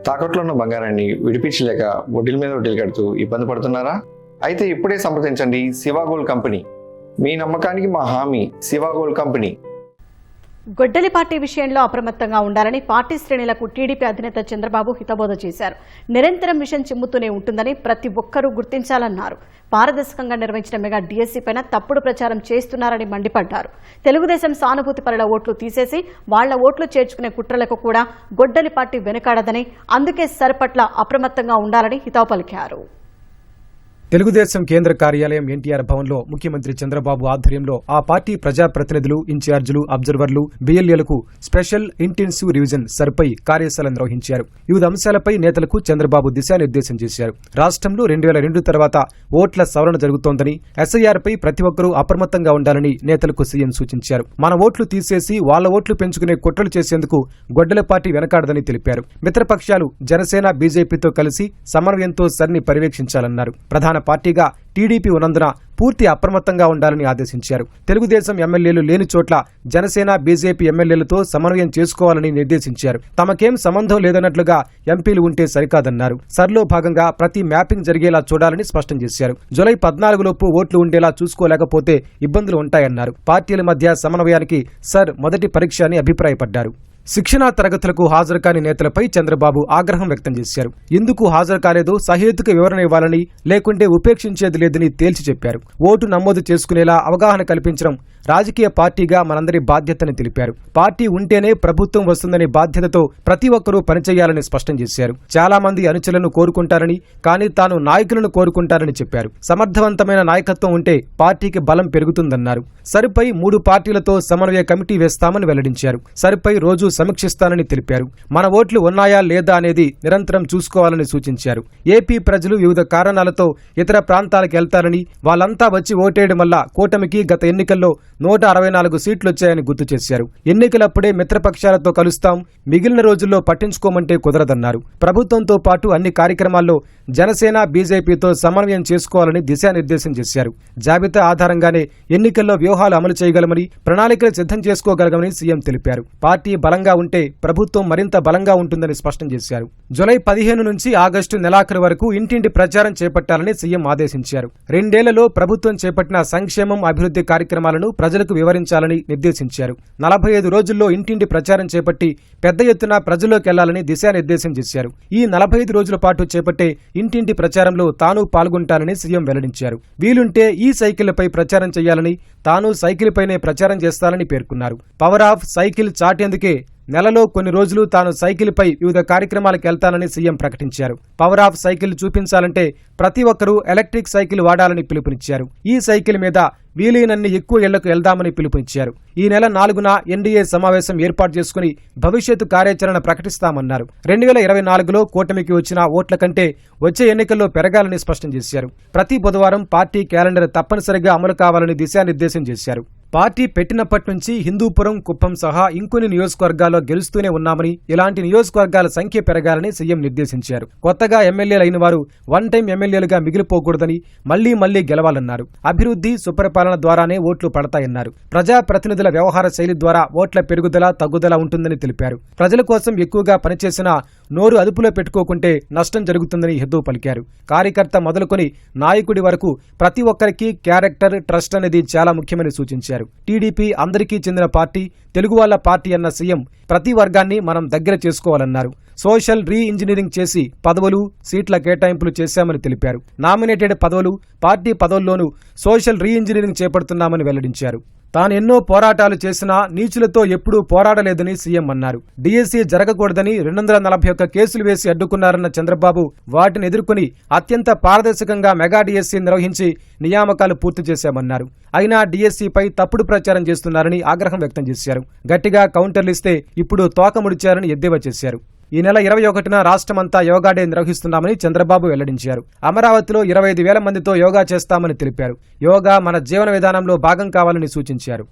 తాకట్లో ఉన్న బంగారాన్ని విడిపించలేక వడ్డీల మీద వడ్డీలు కడుతూ ఇబ్బంది పడుతున్నారా? అయితే ఇప్పుడే సంప్రదించండి శివ గోల్డ్ కంపెనీ. మీ నమ్మకానికి మా హామీ శివ గోల్డ్ కంపెనీ. గొడ్డలి పార్టీ విషయంలో అప్రమత్తంగా ఉండాలని పార్టీ శ్రేణులకు టీడీపీ అధినేత చంద్రబాబు హితబోధ చేశారు. నిరంతరం మిషన్ చిమ్ముతూనే ఉంటుందని ప్రతి ఒక్కరూ గుర్తించాలన్నారు. పారదర్శకంగా నిర్వహించిన మెగా డీఎస్సీ పైన తప్పుడు ప్రచారం చేస్తున్నారని మండిపడ్డారు. తెలుగుదేశం సానుభూతి పరుల ఓట్లు తీసేసి వాళ్ల ఓట్లు చేర్చుకునే కుట్రలకు కూడా గొడ్డలి పార్టీ వెనుకాడదని, అందుకే సరిపట్ల అప్రమత్తంగా ఉండాలని హితవు పలికారు. తెలుగుదేశం కేంద్ర కార్యాలయం ఎన్టీఆర్ భవన్లో ముఖ్యమంత్రి చంద్రబాబు ఆధ్వర్యంలో ఆ పార్టీ ప్రజాప్రతినిధులు, ఇన్ఛార్జీలు, అబ్జర్వర్లు, బిఎల్ఏలకు స్పెషల్ ఇంటెన్సివ్ రివిజన్ సర్పై కార్యశాల నిర్వహించారు. వివిధ అంశాలపై నేతలకు చంద్రబాబు దిశానిర్దేశం చేశారు. రాష్ట్రంలో 2002 తర్వాత ఓట్ల సవరణ జరుగుతోందని, ఎస్ఐఆర్పై ప్రతి ఒక్కరూ అప్రమత్తంగా ఉండాలని నేతలకు సీఎం సూచించారు. మన ఓట్లు తీసేసి వాళ్ల ఓట్లు పెంచుకునే కుట్రలు చేసేందుకు గొడ్డల పార్టీ వెనకాడదని తెలిపారు. మిత్రపక్షాలు జనసేన, బీజేపీతో కలిసి సమన్వయంతో సరిని పర్యవేక్షించాలన్నారు. ప్రధాన పార్టీగా టీడీపీ ఉన్నందున పూర్తి అప్రమత్తంగా ఉండాలని ఆదేశించారు. తెలుగుదేశం ఎమ్మెల్యేలు లేని చోట్ల జనసేన, బీజేపీ ఎమ్మెల్యేలతో సమన్వయం చేసుకోవాలని నిర్దేశించారు. తమకేం సంబంధం లేదన్నట్లుగా ఎంపీలు ఉంటే సరికాదన్నారు. సర్లో భాగంగా ప్రతి మ్యాపింగ్ జరిగేలా చూడాలని స్పష్టం చేశారు. జూలై 14 లోపు ఓట్లు ఉండేలా చూసుకోలేకపోతే ఇబ్బందులు ఉంటాయన్నారు. పార్టీల మధ్య సమన్వయానికి సర్ మొదటి పరీక్ష అని అభిప్రాయపడ్డారు. శిక్షణా తరగతులకు హాజరు కాని నేతలపై చంద్రబాబు ఆగ్రహం వ్యక్తం చేశారు. ఎందుకు హాజరు కాలేదో సహేతుక వివరణ ఇవ్వాలని, లేకుంటే ఉపేక్షించేది లేదని తేల్చి చెప్పారు. ఓటు నమోదు చేసుకునేలా అవగాహన కల్పించడం రాజకీయ పార్టీగా మనందరి బాధ్యతని తెలిపారు. పార్టీ ఉంటేనే ప్రభుత్వం వస్తుందనే బాధ్యతతో ప్రతి ఒక్కరూ పనిచేయాలని స్పష్టం చేశారు. చాలా మంది అనుచరులను కోరుకుంటారని, కానీ తాను నాయకులను కోరుకుంటారని చెప్పారు. సమర్థవంతమైన నాయకత్వం ఉంటే పార్టీకి బలం పెరుగుతుందన్నారు. సరిపై 3 పార్టీలతో సమన్వయ కమిటీ వేస్తామని వెల్లడించారు. సరిపై రోజు సమీక్షిస్తానని తెలిపారు. మన ఓట్లు ఉన్నాయా లేదా అనేది నిరంతరం చూసుకోవాలని సూచించారు. ఏపీ ప్రజలు వివిధ కారణాలతో ఇతర ప్రాంతాలకు వెళ్తారని, వాళ్ళంతా వచ్చి ఓటేయడం వల్ల కూటమికి గత ఎన్నికల్లో 164 సీట్లొచ్చాయని గుర్తు చేశారు. ఎన్నికలప్పుడే మిత్రపక్షాలతో కలుస్తాం, మిగిలిన రోజుల్లో పట్టించుకోమంటే కుదరదన్నారు. ప్రభుత్వంతో పాటు అన్ని కార్యక్రమాల్లో జనసేన, బీజేపీతో సమన్వయం చేసుకోవాలని దిశానిర్దేశం చేశారు. జాబితా ఆధారంగానే ఎన్నికల్లో వ్యూహాలు అమలు చేయగలమని, ప్రణాళికలు సిద్ధం చేసుకోగలమని సీఎం తెలిపారు. పార్టీ బలంగా ఉంటే ప్రభుత్వం మరింత బలంగా ఉంటుందని స్పష్టం చేశారు. జూలై 15 నుంచి ఆగస్టు నెలాఖరు వరకు ఇంటింటి ప్రచారం చేపట్టాలని సీఎం ఆదేశించారు. 2 ఏళ్లలో ప్రభుత్వం చేపట్టిన సంక్షేమం, అభివృద్ధి కార్యక్రమాలను ప్రజలకు వివరించాలని నిర్దేశించారు. 45 రోజుల్లో ఇంటింటి ప్రచారం చేపట్టి పెద్ద ఎత్తున ప్రజల్లోకి వెళ్లాలని దిశానిర్దేశం చేశారు. ఈ 45 రోజుల పాటు చేపట్టే ఇంటింటి ప్రచారంలో తాను పాల్గొంటానని సీఎం వెల్లడించారు. వీలుంటే ఈ సైకిళ్లపై ప్రచారం చేయాలని, తాను సైకిల్ పైనే ప్రచారం చేస్తానని పేర్కొన్నారు. పవర్ ఆఫ్ సైకిల్ చాటేందుకే నెలలో కొన్ని రోజులు తాను సైకిల్పై వివిధ కార్యక్రమాలకు వెళ్తానని సీఎం ప్రకటించారు. పవర్ ఆఫ్ సైకిల్ చూపించాలంటే ప్రతి ఒక్కరూ ఎలక్ట్రిక్ సైకిల్ వాడాలని పిలుపునిచ్చారు. ఈ సైకిల్ మీద వీలైనన్ని ఎక్కువ ఇళ్లకు వెళ్దామని పిలుపునిచ్చారు. ఈ నెల 4న ఎన్డీఏ సమావేశం ఏర్పాటు చేసుకుని భవిష్యత్తు కార్యాచరణ ప్రకటిస్తామన్నారు. 2024లో కూటమికి వచ్చిన ఓట్ల కంటే వచ్చే ఎన్నికల్లో పెరగాలని స్పష్టం చేశారు. ప్రతి బుధవారం పార్టీ క్యాలెండర్ తప్పనిసరిగా అమలు కావాలని దిశానిర్దేశం చేశారు. పార్టీ పెట్టినప్పటి నుంచి హిందూపురం, కుప్పం సహా ఇంకొన్ని నియోజకవర్గాల్లో గెలుస్తూనే ఉన్నామని, ఇలాంటి నియోజకవర్గాల సంఖ్య పెరగాలని సీఎం నిర్దేశించారు. కొత్తగా ఎమ్మెల్యేలు అయిన వారు వన్ టైం ఎమ్మెల్యేలుగా మిగిలిపోకూడదని, మళ్లీ గెలవాలన్నారు. అభివృద్ధి, సుపరిపాలన ద్వారానే ఓట్లు పడతాయన్నారు. ప్రజాప్రతినిధుల వ్యవహార శైలి ద్వారా ఓట్ల పెరుగుదల, తగ్గుదల ఉంటుందని తెలిపారు. ప్రజల కోసం ఎక్కువగా పనిచేసినా నోరు అదుపులో పెట్టుకోకుంటే నష్టం జరుగుతుందని హితవు పలికారు. కార్యకర్త మొదలుకొని నాయకుడి వరకు ప్రతి ఒక్కరికి క్యారెక్టర్, ట్రస్ట్ అనేది చాలా ముఖ్యమని సూచించారు. టీడీపీ అందరికీ చెందిన పార్టీ, తెలుగు వాళ్ల పార్టీ అన్న సీఎం ప్రతి వర్గాన్ని మనం దగ్గర చేసుకోవాలన్నారు. సోషల్ రీ ఇంజనీరింగ్ చేసి పదవులు, సీట్ల కేటాయింపులు చేశామని తెలిపారు. నామినేటెడ్ పదవులు, పార్టీ పదవుల్లోనూ సోషల్ రీ ఇంజనీరింగ్ చేపడుతున్నామని వెల్లడించారు. తాను ఎన్నో పోరాటాలు చేసినా నీచులతో ఎప్పుడూ పోరాడలేదని సీఎం అన్నారు. డీఎస్సీ జరగకూడదని 241 కేసులు వేసి అడ్డుకున్నారన్న చంద్రబాబు వాటిని ఎదుర్కొని అత్యంత పారదర్శకంగా మెగా డీఎస్సీ నిర్వహించి నియామకాలు పూర్తి చేశామన్నారు. అయినా డీఎస్సీపై తప్పుడు ప్రచారం చేస్తున్నారని ఆగ్రహం వ్యక్తం చేశారు. గట్టిగా కౌంటర్లిస్తే ఇప్పుడు తోక ముడిచారని ఎద్దేవా చేశారు. ఈ నెల 21న రాష్ట్రమంతా యోగా డే నిర్వహిస్తున్నామని చంద్రబాబు వెల్లడించారు. అమరావతిలో 25,000 మందితో యోగా చేస్తామని తెలిపారు. యోగా మన జీవన విధానంలో భాగం కావాలని సూచించారు.